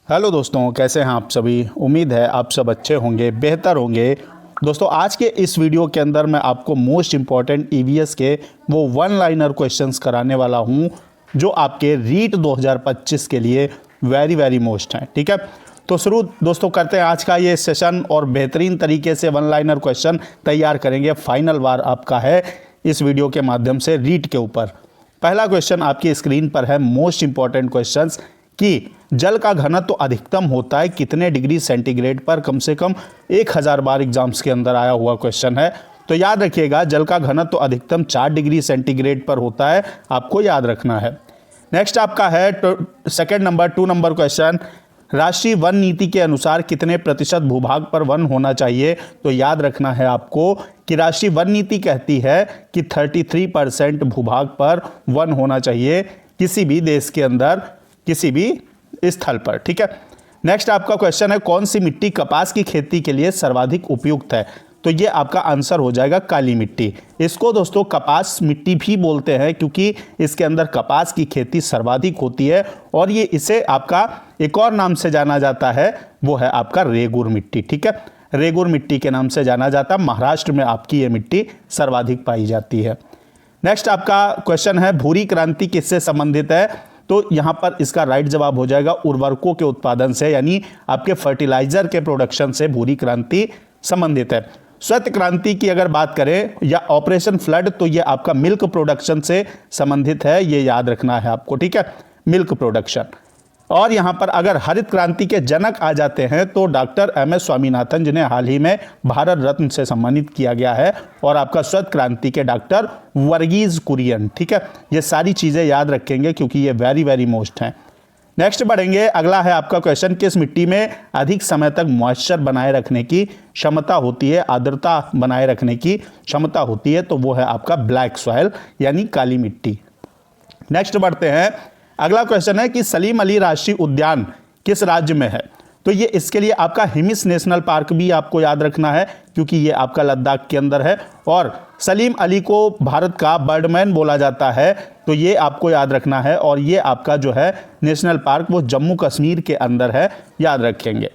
Hello दोस्तों, कैसे हैं आप सभी। उम्मीद है आप सब अच्छे होंगे, बेहतर होंगे। दोस्तों, आज के इस वीडियो के अंदर मैं आपको मोस्ट इम्पॉर्टेंट ईवीएस के वो वन लाइनर क्वेश्चंस कराने वाला हूं जो आपके रीट 2025 के लिए वेरी मोस्ट हैं। ठीक है, तो शुरू दोस्तों करते हैं आज का ये सेशन और बेहतरीन तरीके से वन लाइनर क्वेश्चन तैयार करेंगे। फाइनल बार आपका है इस वीडियो के माध्यम से रीट के ऊपर। पहला क्वेश्चन आपकी स्क्रीन पर है, मोस्ट इंपॉर्टेंट क्वेश्चंस कि जल का घनत्व अधिकतम होता है कितने डिग्री सेंटीग्रेड पर। कम से कम 1000 बार एग्जाम्स के अंदर आया हुआ क्वेश्चन है, तो याद रखिएगा जल का घनत्व अधिकतम 4 डिग्री सेंटीग्रेड पर होता है, आपको याद रखना है। नेक्स्ट आपका है सेकंड नंबर 2 नंबर क्वेश्चन, राष्ट्रीय वन नीति के अनुसार कितने प्रतिशत भूभाग पर वन होना चाहिए। तो याद रखना है आपको कि राष्ट्रीय वन नीति कहती है कि 33% भूभाग पर वन होना चाहिए किसी भी देश के अंदर, किसी भी स्थल पर। ठीक है, नेक्स्ट आपका क्वेश्चन है, कौन सी मिट्टी कपास की खेती के लिए सर्वाधिक उपयुक्त है। तो ये आपका आंसर हो जाएगा काली मिट्टी। इसको दोस्तों कपास मिट्टी भी बोलते हैं क्योंकि इसके अंदर कपास की खेती सर्वाधिक होती है और ये इसे आपका एक और नाम से जाना जाता है, वो है आपका रेगुर मिट्टी। ठीक है, रेगुर मिट्टी के नाम से जाना जाता है। महाराष्ट्र में आपकी ये मिट्टी सर्वाधिक पाई जाती है। नेक्स्ट आपका क्वेश्चन है, भूरी क्रांति किससे संबंधित है। तो यहां पर इसका राइट जवाब हो जाएगा उर्वरकों के उत्पादन से, यानी आपके फर्टिलाइजर के प्रोडक्शन से भूरी क्रांति संबंधित है। श्वेत क्रांति की अगर बात करें या ऑपरेशन फ्लड, तो ये आपका मिल्क प्रोडक्शन से संबंधित है, ये याद रखना है आपको। ठीक है, मिल्क प्रोडक्शन। और यहां पर अगर हरित क्रांति के जनक आ जाते हैं तो डॉक्टर एम.एस. स्वामीनाथन, जिन्हें हाल ही में भारत रत्न से सम्मानित किया गया है, और आपका श्वेत क्रांति के डॉक्टर वर्गीज कुरियन। ठीक है, ये सारी चीजें याद रखेंगे क्योंकि ये वेरी मोस्ट हैं। नेक्स्ट बढ़ेंगे, अगला है आपका क्वेश्चन, किस मिट्टी में अधिक समय तक मॉइस्चर बनाए रखने की क्षमता होती है, आर्द्रता बनाए रखने की क्षमता होती है। तो वो है आपका ब्लैक सॉइल यानी काली मिट्टी। नेक्स्ट बढ़ते हैं, अगला क्वेश्चन है कि सलीम अली राष्ट्रीय उद्यान किस राज्य में है। तो ये इसके लिए आपका हिमिस नेशनल पार्क भी आपको याद रखना है क्योंकि ये आपका लद्दाख के अंदर है, और सलीम अली को भारत का बर्डमैन बोला जाता है, तो ये आपको याद रखना है। और ये आपका जो है नेशनल पार्क वो जम्मू कश्मीर के अंदर है, याद रखेंगे।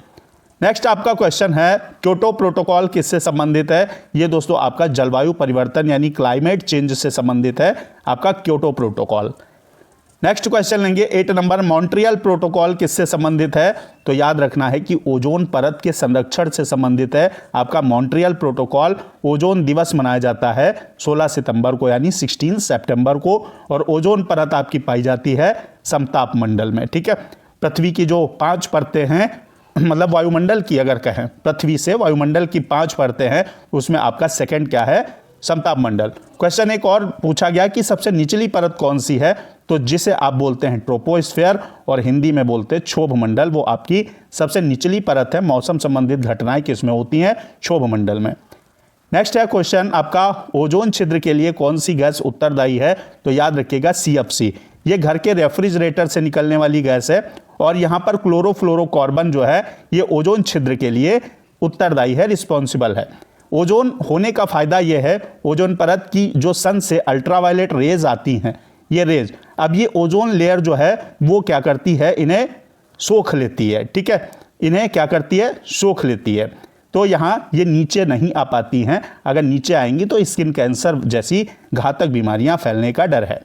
नेक्स्ट आपका क्वेश्चन है, क्योटो प्रोटोकॉल किससे संबंधित है। ये दोस्तों आपका जलवायु परिवर्तन यानी क्लाइमेट चेंज से संबंधित है, आपका क्योटो प्रोटोकॉल। नेक्स्ट क्वेश्चन लेंगे 8 नंबर, मॉन्ट्रियल प्रोटोकॉल किससे संबंधित है। तो याद रखना है कि ओजोन परत के संरक्षण से संबंधित है आपका मॉन्ट्रियल प्रोटोकॉल। ओजोन दिवस मनाया जाता है 16 सितंबर को यानी 16 सितंबर को, और ओजोन परत आपकी पाई जाती है समताप मंडल में। ठीक है, पृथ्वी की जो 5 परतें हैं, मतलब वायुमंडल की अगर कहें, पृथ्वी से वायुमंडल की 5 परतें हैं, उसमें आपका सेकंड क्या है, समताप मंडल। क्वेश्चन एक और पूछा गया कि सबसे निचली परत कौन सी है, तो जिसे आप बोलते हैं ट्रोपोस्फेयर और हिंदी में बोलते हैं क्षोभ मंडल, वो आपकी सबसे निचली परत है। मौसम संबंधित घटनाएं किसमें होती हैं, क्षोभ मंडल में। नेक्स्ट है क्वेश्चन आपका, ओजोन छिद्र के लिए कौन सी गैस उत्तरदायी है। तो याद रखिएगा CFC, ये घर के रेफ्रिजरेटर से निकलने वाली गैस है, और यहां पर क्लोरोफ्लोरोकार्बन जो है ये ओजोन छिद्र के लिए उत्तरदायी है, रिस्पॉन्सिबल है। ओजोन होने का फायदा यह है, ओजोन परत की जो सन से अल्ट्रावायलेट रेज आती हैं, ये रेज, अब ये ओजोन लेयर जो है वो क्या करती है, इन्हें सोख लेती है। ठीक है, इन्हें क्या करती है, सोख लेती है। तो यहां ये नीचे नहीं आ पाती हैं, अगर नीचे आएंगी तो स्किन कैंसर जैसी घातक बीमारियां फैलने का डर है।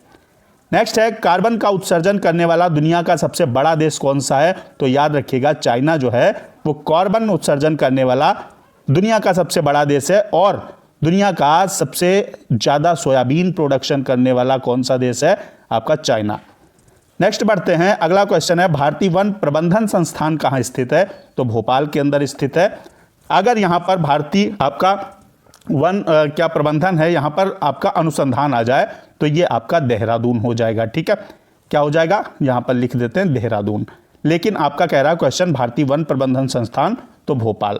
नेक्स्ट है, कार्बन का उत्सर्जन करने वाला दुनिया का सबसे बड़ा देश कौन सा है। तो याद रखिएगा चाइना जो है वो कार्बन उत्सर्जन करने वाला दुनिया का सबसे बड़ा देश है, और दुनिया का सबसे ज्यादा सोयाबीन प्रोडक्शन करने वाला कौन सा देश है, आपका चाइना। नेक्स्ट बढ़ते हैं, अगला क्वेश्चन है, भारतीय वन प्रबंधन संस्थान कहां स्थित है। तो भोपाल के अंदर स्थित है। अगर यहां पर भारतीय आपका वन क्या प्रबंधन है, यहां पर आपका अनुसंधान आ जाए तो ये आपका देहरादून हो जाएगा। ठीक है, क्या हो जाएगा, यहां पर लिख देते हैं देहरादून, लेकिन आपका कह रहा है क्वेश्चन भारतीय वन प्रबंधन संस्थान, तो भोपाल।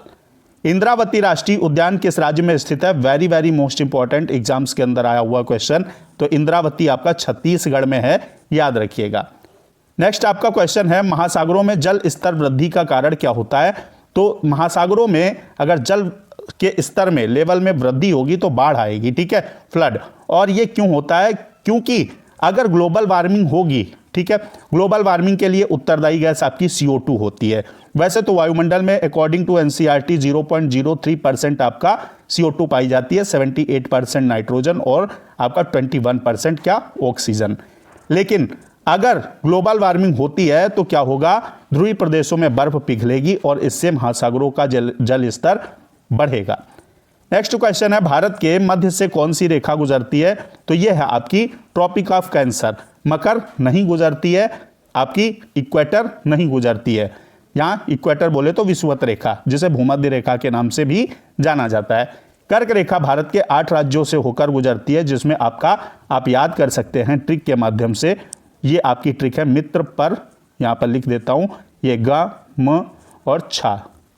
इंद्रावती राष्ट्रीय उद्यान किस राज्य में स्थित है, वेरी मोस्ट इंपॉर्टेंट, एग्जाम्स के अंदर आया हुआ क्वेश्चन। तो इंद्रावती आपका छत्तीसगढ़ में है, याद रखिएगा। नेक्स्ट आपका क्वेश्चन है, महासागरों में जल स्तर वृद्धि का कारण क्या होता है। तो महासागरों में अगर जल के स्तर में, लेवल में वृद्धि होगी तो बाढ़ आएगी। ठीक है, फ्लड। और ये क्यों होता है, क्योंकि अगर ग्लोबल वार्मिंग होगी, ठीक है, ग्लोबल वार्मिंग के लिए उत्तरदायी गैस आपकी CO2 होती है। वैसे तो वायुमंडल में अकॉर्डिंग टू NCERT 0.03% आपका CO2 पाई जाती है, 78% नाइट्रोजन और आपका 21% क्या, ऑक्सीजन। लेकिन अगर ग्लोबल वार्मिंग होती है तो क्या होगा, ध्रुवीय प्रदेशों में बर्फ पिघलेगी और इससे महासागरों का जल स्तर बढ़ेगा। नेक्स्ट क्वेश्चन है, भारत के मध्य से कौन सी रेखा गुजरती है? तो यह है आपकी ट्रॉपिक ऑफ कैंसर। मकर नहीं गुजरती है, आपकी इक्वेटर नहीं गुजरती है। यहाँ इक्वेटर बोले तो विषुवत रेखा, जिसे भूमध्य रेखा के नाम से भी जाना जाता है। कर्क रेखा भारत के 8 राज्यों से होकर गुजरती है, जिसमें आप याद कर सकते हैं ट्रिक के माध्यम से। ये आपकी ट्रिक है मित्र पर, यहाँ पर लिख देता हूँ, ये ग म और छा,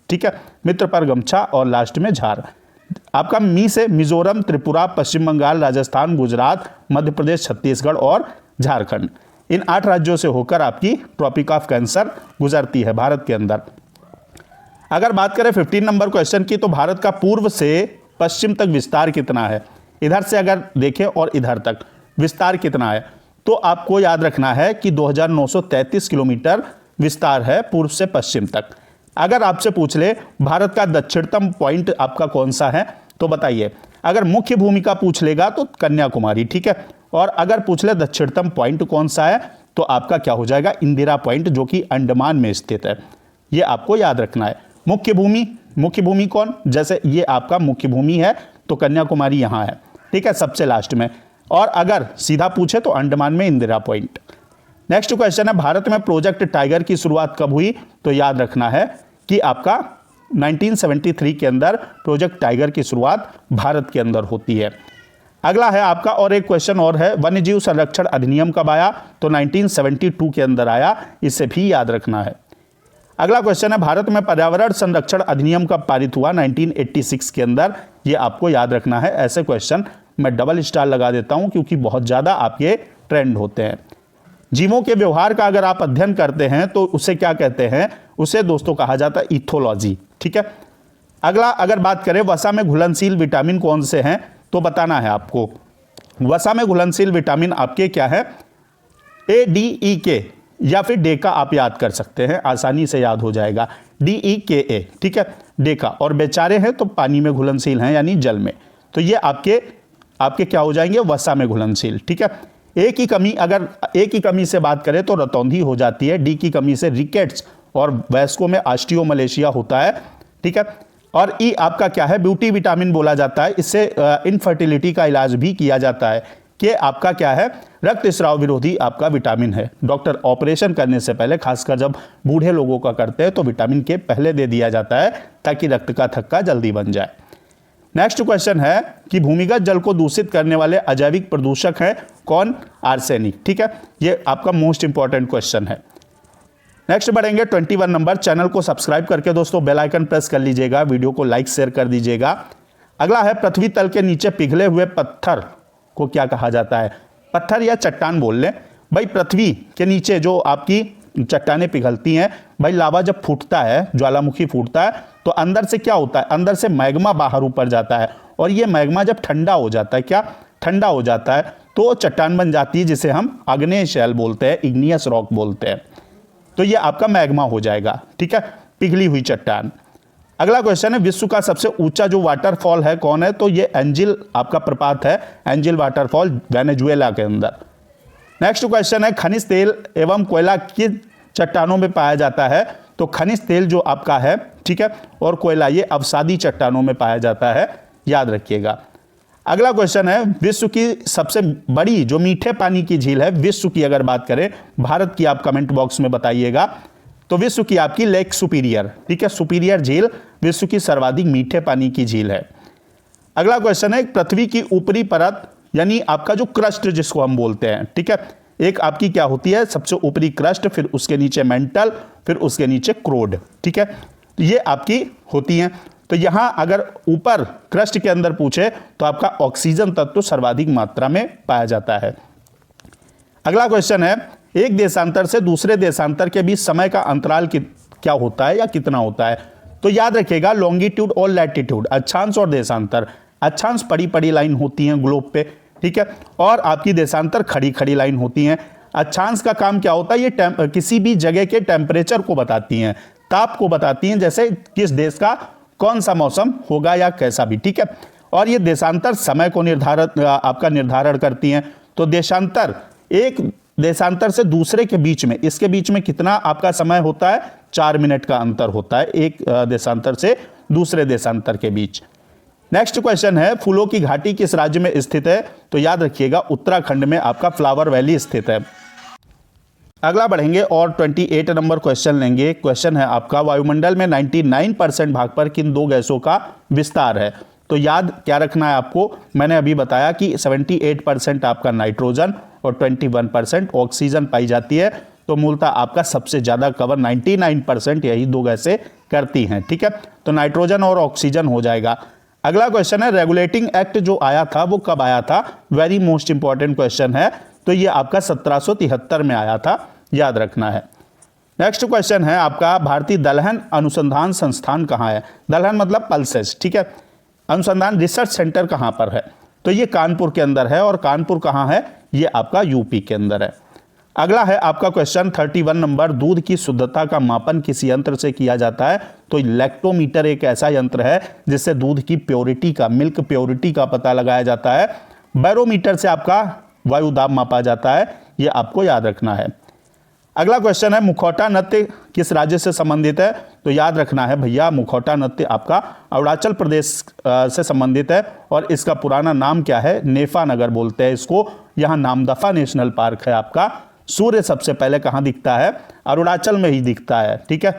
ठीक है, मित्र पर गमछा और लास्ट में झार। आपका मी से मिजोरम, त्रिपुरा, पश्चिम बंगाल, राजस्थान, गुजरात, मध्य प्रदेश, छत्तीसगढ़ और झारखंड, इन 8 राज्यों से होकर आपकी ट्रॉपिक ऑफ कैंसर गुजरती है भारत के अंदर। अगर बात करें 15 नंबर क्वेश्चन की, तो भारत का पूर्व से पश्चिम तक विस्तार कितना है? इधर से अगर देखें और इधर तक विस्तार कितना है, तो आपको याद रखना है कि 2933 किलोमीटर विस्तार है पूर्व से पश्चिम तक। अगर आपसे पूछ ले भारत का दक्षिणतम पॉइंट आपका कौन सा है, तो बताइए। अगर मुख्य भूमिका पूछ लेगा तो कन्याकुमारी, ठीक है, और अगर पूछ ले दक्षिणतम पॉइंट कौन सा है, तो आपका क्या हो जाएगा, इंदिरा पॉइंट, जो कि अंडमान में स्थित है। ये आपको याद रखना है। मुख्य भूमि कौन, जैसे ये आपका मुख्य भूमि है तो कन्याकुमारी यहाँ है, ठीक है, सबसे लास्ट में। और अगर सीधा पूछे तो अंडमान में इंदिरा पॉइंट। नेक्स्ट क्वेश्चन है, भारत में प्रोजेक्ट टाइगर की शुरुआत कब हुई? तो याद रखना है कि आपका 1973 के अंदर प्रोजेक्ट टाइगर की शुरुआत भारत के अंदर होती है। अगला है आपका, और एक क्वेश्चन और है, वन्यजीव संरक्षण अधिनियम कब आया? तो 1972 के अंदर आया, इसे भी याद रखना है। अगला क्वेश्चन है, भारत में पर्यावरण संरक्षण अधिनियम कब पारित हुआ? 1986 के अंदर, ये आपको याद रखना है। ऐसे क्वेश्चन मैं डबल स्टार लगा देता हूं क्योंकि बहुत ज्यादा आपके ट्रेंड होते हैं। जीवों के व्यवहार का अगर आप अध्ययन करते हैं तो उसे क्या कहते हैं? उसे दोस्तों कहा जाता है इथोलॉजी, ठीक है। अगला, अगर बात करें वसा में घुलनशील विटामिन कौन से हैं, तो बताना है आपको। वसा में घुलनशील विटामिन आपके क्या है? ADEK या फिर डेका आप याद कर सकते हैं, आसानी से याद हो जाएगा, DEKA, ठीक है, डेका। और बेचारे हैं तो पानी में घुलनशील हैं, यानी जल में, तो ये आपके क्या हो जाएंगे? वसा में घुलनशील, ठीक है। एक ही कमी, अगर एक ही कमी से बात करें तो रतौंधी हो जाती है। डी की कमी से रिकेट्स और वयस्कों में ऑस्टियोमलेशिया होता है, ठीक है। और ई आपका क्या है? ब्यूटी विटामिन बोला जाता है। इससे इनफर्टिलिटी का इलाज भी किया जाता है। कि आपका क्या है? रक्त स्राव विरोधी आपका विटामिन है। डॉक्टर ऑपरेशन करने से पहले, खासकर जब बूढ़े लोगों का करते हैं, तो विटामिन के पहले दे दिया जाता है ताकि रक्त का थक्का जल्दी बन जाए। नेक्स्ट क्वेश्चन है कि भूमिगत जल को दूषित करने वाले अजैविक प्रदूषक हैं कौन? आर्सेनिक, ठीक है। ये आपका मोस्ट इंपॉर्टेंट क्वेश्चन है। नेक्स्ट बढ़ेंगे 21 नंबर। चैनल को सब्सक्राइब करके दोस्तों बेल आइकन प्रेस कर लीजिएगा, वीडियो को लाइक शेयर कर दीजिएगा। अगला है, पृथ्वी तल के नीचे पिघले हुए पत्थर को क्या कहा जाता है? पत्थर या चट्टान बोल लें भाई। पृथ्वी के नीचे जो आपकी चट्टानें पिघलती हैं भाई, लावा जब फूटता है, ज्वालामुखी फूटता है, तो अंदर से क्या होता है? अंदर से मैग्मा बाहर ऊपर जाता है, और ये मैग्मा जब ठंडा हो जाता है, क्या ठंडा हो जाता है, तो चट्टान बन जाती है, जिसे हम आग्नेय शैल बोलते हैं, इग्नियस रॉक बोलते हैं। तो ये आपका मैग्मा हो जाएगा, ठीक है, पिघली हुई चट्टान। अगला क्वेश्चन है, विश्व का सबसे ऊंचा जो वाटरफॉल है कौन है? तो ये एंजिल आपका प्रपात है, एंजिल वाटरफॉल वेनेजुएला के अंदर। नेक्स्ट क्वेश्चन है, खनिज तेल एवं कोयला किस चट्टानों में पाया जाता है? तो खनिज तेल जो आपका है, ठीक है, और कोयला ये अवसादी चट्टानों में पाया जाता है, याद रखिएगा। अगला क्वेश्चन है, विश्व की सबसे बड़ी जो मीठे पानी की झील है, विश्व की अगर बात करें, भारत की आप कमेंट बॉक्स में बताइएगा। तो विश्व की आपकी लेक सुपीरियर, ठीक है, सुपीरियर झील विश्व की सर्वाधिक मीठे पानी की झील है। अगला क्वेश्चन है, पृथ्वी की ऊपरी परत यानी आपका जो क्रस्ट जिसको हम बोलते हैं, ठीक है, एक आपकी क्या होती है? सबसे ऊपरी क्रस्ट, फिर उसके नीचे मेंटल, फिर उसके नीचे क्रोड, ठीक है, ये आपकी होती हैं। तो यहां अगर ऊपर क्रस्ट के अंदर पूछे तो आपका ऑक्सीजन तत्व सर्वाधिक मात्रा में पाया जाता है। अगला क्वेश्चन है, एक देशांतर से दूसरे देशांतर के बीच समय का अंतराल क्या होता है या कितना होता है? तो याद रखिएगा, लॉन्गिट्यूड और लैटिट्यूड, अक्षांश और देशांतर। अक्षांश पड़ी पड़ी लाइन होती हैं ग्लोब पे, ठीक है। और आपकी देशांतर खड़ी खड़ी लाइन होती हैं। अक्षांश का काम क्या होता है, ये किसी भी जगह के टेम्परेचर को बताती हैं, ताप को बताती हैं, जैसे किस देश का कौन सा मौसम होगा या कैसा भी, ठीक है। और ये देशांतर समय को निर्धारण करती हैं। तो देशांतर, एक देशांतर से दूसरे के बीच में, इसके बीच में कितना आपका समय होता है, 4 मिनट का अंतर होता है एक देशांतर से दूसरे देशांतर के बीच। नेक्स्ट क्वेश्चन है, फूलों की घाटी किस राज्य में स्थित है? तो याद रखिएगा उत्तराखंड में आपका फ्लावर वैली स्थित है। अगला बढ़ेंगे और 28 नंबर क्वेश्चन लेंगे। क्वेश्चन है आपका, वायुमंडल में 99% भाग पर किन दो गैसों का विस्तार है? तो याद क्या रखना है आपको, मैंने अभी बताया कि 78% आपका नाइट्रोजन और 21% ऑक्सीजन पाई जाती है। तो मूलतः आपका सबसे ज़्यादा कवर 99% यही दो गैसें करती हैं, ठीक है। तो नाइट्रोजन और ऑक्सीजन हो जाएगा। अगला क्वेश्चन है, रेगुलेटिंग एक्ट जो आया था वो कब आया था? वेरी मोस्ट इंपॉर्टेंट क्वेश्चन है। तो ये आपका 1773 में आया था, याद रखना है। नेक्स्ट क्वेश्चन है आपका, भारतीय दलहन अनुसंधान संस्थान कहाँ है? दलहन मतलब पल्सेस, ठीक है। अनुसंधान रिसर्च सेंटर कहाँ पर है? तो ये कानपुर के अंदर है। और कानपुर कहाँ है? ये आपका यूपी के अंदर है। अगला है आपका क्वेश्चन 31 नंबर, दूध की शुद्धता का मापन किस यंत्र से किया जाता है? तो लैक्टोमीटर एक ऐसा यंत्र है जिससे दूध की प्योरिटी का, मिल्क प्योरिटी का पता लगाया जाता है। बैरोमीटर से आपका वायु दाब मापा जाता है, ये आपको याद रखना है। अगला क्वेश्चन है, मुखौटा नृत्य किस राज्य से संबंधित है? तो याद रखना है भैया, मुखौटा नृत्य आपका अरुणाचल प्रदेश से संबंधित है। और इसका पुराना नाम क्या है? नेफा नगर बोलते हैं इसको। यहाँ नामदफा नेशनल पार्क है आपका। सूर्य सबसे पहले कहाँ दिखता है? अरुणाचल में ही दिखता है, ठीक है।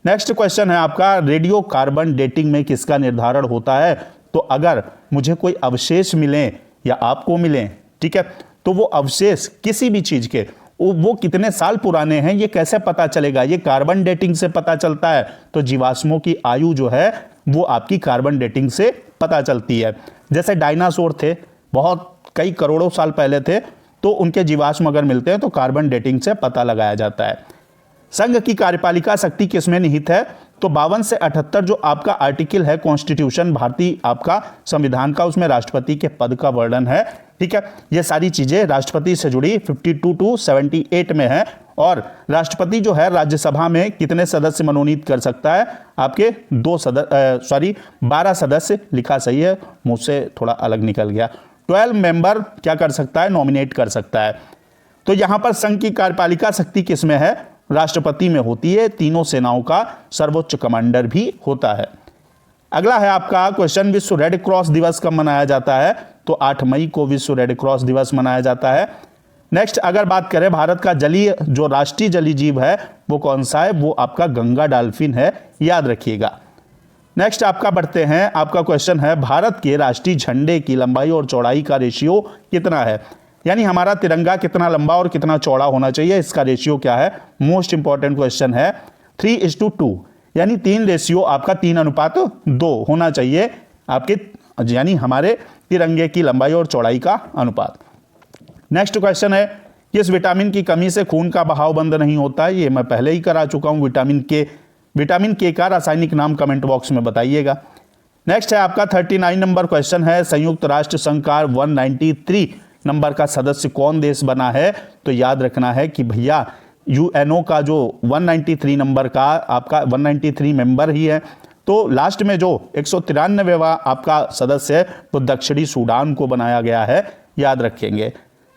नेक्स्ट क्वेश्चन है आपका, रेडियो कार्बन डेटिंग में किसका निर्धारण होता है? तो अगर मुझे कोई अवशेष मिले या आपको मिले, ठीक है, तो वो अवशेष किसी भी चीज के वो कितने साल पुराने हैं ये कैसे पता चलेगा? ये कार्बन डेटिंग से पता चलता है। तो जीवाश्मों की आयु जो है वो आपकी कार्बन डेटिंग से पता चलती है। जैसे डायनासोर थे, बहुत कई करोड़ों साल पहले थे, तो उनके जीवाश्म अगर मिलते हैं तो कार्बन डेटिंग से पता लगाया जाता है। संघ की कार्यपालिका शक्ति किसमें निहित है? तो 52 से 78 जो आपका आर्टिकल है कॉन्स्टिट्यूशन, भारतीय आपका संविधान का, उसमें राष्ट्रपति के पद का वर्णन है, ठीक है। ये सारी चीजें राष्ट्रपति से जुड़ी 52 to 78 में है। और राष्ट्रपति जो है राज्यसभा में कितने सदस्य मनोनीत कर सकता है? आपके 12 सदस्य, लिखा सही है, मुझसे थोड़ा अलग निकल गया। 12 मेंबर क्या कर सकता है? नॉमिनेट कर सकता है। तो यहां पर संघ की कार्यपालिका शक्ति किसमें है? राष्ट्रपति में होती है। तीनों सेनाओं का सर्वोच्च कमांडर भी होता है। अगला है आपका क्वेश्चन, विश्व रेड क्रॉस दिवस कब मनाया जाता है? तो 8 मई को विश्व रेड क्रॉस दिवस मनाया जाता है। नेक्स्ट अगर बात करें, भारत का जलीय जो राष्ट्रीय जलीय जीव है वो कौन सा है? वो आपका गंगा डॉल्फिन है, याद रखिएगा। नेक्स्ट आपका बढ़ते हैं, आपका क्वेश्चन है, भारत के राष्ट्रीय झंडे की लंबाई और चौड़ाई का रेशियो कितना है? यानी हमारा तिरंगा कितना लंबा और कितना चौड़ा होना चाहिए, इसका रेशियो क्या है? मोस्ट इंपॉर्टेंट क्वेश्चन है। 3:2, यानी 3 रेशियो आपका 3:2 होना चाहिए आपके, यानी हमारे तिरंगे की लंबाई और चौड़ाई का अनुपात। नेक्स्ट क्वेश्चन है, किस विटामिन की कमी से खून का बहाव बंद नहीं होता है? ये मैं पहले ही करा चुका हूं, विटामिन के का रासायनिक नाम कमेंट बॉक्स में बताइएगा। नेक्स्ट है आपका 39 नंबर क्वेश्चन है, संयुक्त राष्ट्र संघ का 193 नंबर का सदस्य कौन देश बना है? तो याद रखना है कि भैया यूएनओ का जो 193 नंबर का आपका 193 मेंबर ही है। तो लास्ट में जो 193वां आपका सदस्य है वो दक्षिणी सूडान को बनाया गया है, याद रखेंगे।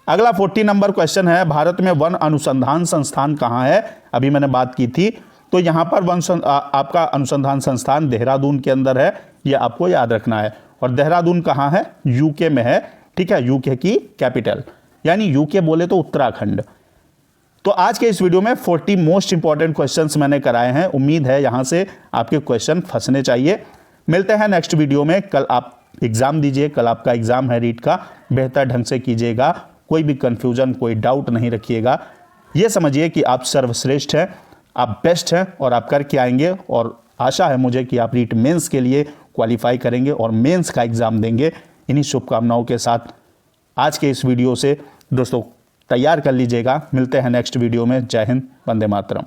अगला 40 नंबर क्वेश्चन है, भारत में वन अनुसंधान संस्थान कहाँ है? अभी मैंने बात की थी। तो यहाँ पर आपका अनुसंधान संस्थान देहरादून के अंदर है, ये आपको याद रखना है। और देहरादून कहाँ है? यूके में है, ठीक है, यूके की कैपिटल, यानी यूके बोले तो उत्तराखंड। तो आज के इस वीडियो में 40 मोस्ट इंपॉर्टेंट क्वेश्चंस मैंने कराए हैं। उम्मीद है यहां से आपके क्वेश्चन फंसने चाहिए। मिलते हैं नेक्स्ट वीडियो में। कल आप एग्जाम दीजिए, कल आपका एग्जाम है रीट का, बेहतर ढंग से कीजिएगा, कोई भी कंफ्यूजन, कोई डाउट नहीं रखिएगा। ये समझिए कि आप सर्वश्रेष्ठ हैं, आप बेस्ट हैं और आप करके आएंगे। और आशा है मुझे कि आप रीट मेंस के लिए क्वालिफाई करेंगे और मेंस का एग्ज़ाम देंगे। इन्हीं शुभकामनाओं के साथ आज के इस वीडियो से दोस्तों तैयार कर लीजिएगा। मिलते हैं नेक्स्ट वीडियो में। जय हिंद, वंदे मातरम।